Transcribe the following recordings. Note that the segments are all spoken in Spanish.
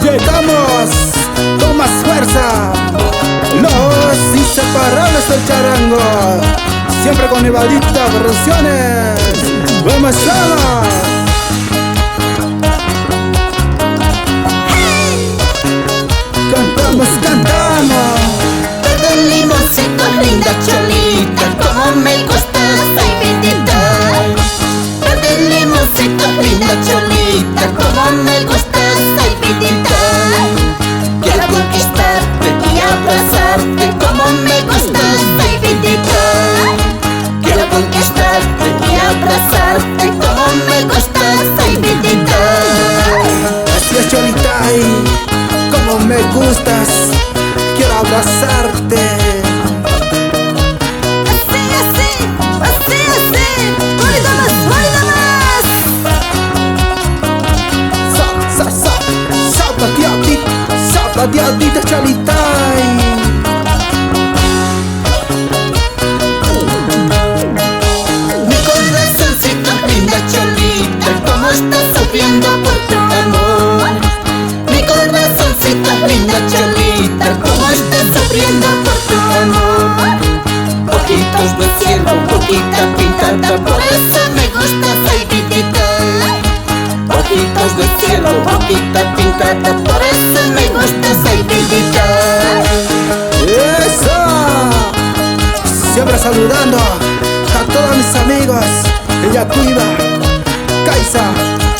Llegamos con más fuerza, los inseparables del charango, siempre con Evadicta Producciones. ¡Vamos allá! Cantamos, cantamos. Verde limoncito, linda cholita, como me gustas, ay bendita. Verde limoncito, linda cholita, como me gustas, ay bendita. Quiero conquistarte y abrazarte, como me gustas, ay bendita. Quiero conquistarte y abrazarte, como me gustas, ay bendita. Así es, cholita, ay, como me gustas, quiero abrazarte. Así, así, así, así. ¡Baila más, baila más! Zapateadita, cholita, ay. Mi corazoncito, linda cholita, cómo estás sufriendo por tu amor. Mi corazoncito, linda cholita, cómo estás sufriendo por tu amor. Ojitos de cielo, boquita pintada, por eso me gustas, ay vidita. Ojitos de cielo, boquita pintada, por eso me gustas, ay vidita. ¡Eso! Siempre saludando a todos mis amigos de Yacuiba, Caiza,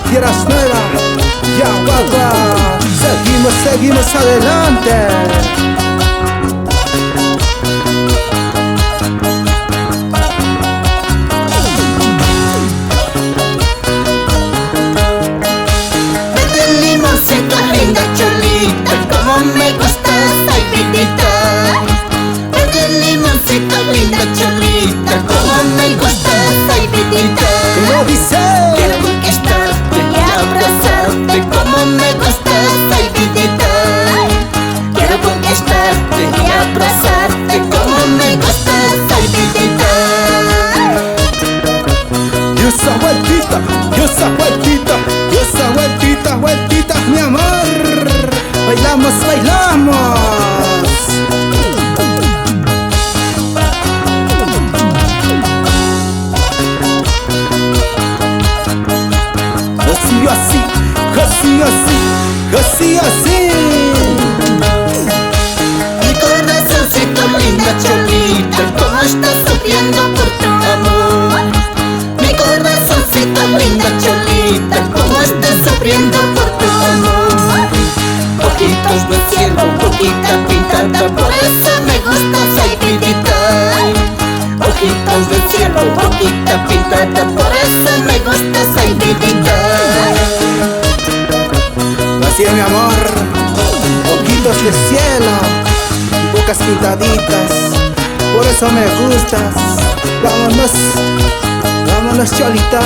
Tierras Nuevas, Yaguagua. Seguimos adelante. Verde limoncito, linda cholita, como me gustas, ay bendita. Verde limoncito, linda cholita, como me gustas, ay bendita. Como dice, Quiero conquistarte y abrazarte, como me gustas, ay bendita. Quiero conquistarte y abrazarte, como me gustas, ay bendita. y esa vueltita, vueltita, mi amor. Bailamos. Así. Mi corazoncito, linda cholita, cómo estás sufriendo por tu amor. Mi corazoncito, linda cholita, cómo estás sufriendo por tu amor. Ojitos de cielo, boquita pintada, por eso me gustas, ay vidita. Ojitos de cielo, boquita pintada, por eso me gustas, ay vidita. Así es, mi amor. Ojitos de cielo, bocas pintaditas, por eso me gustas. Vámonos, cholita.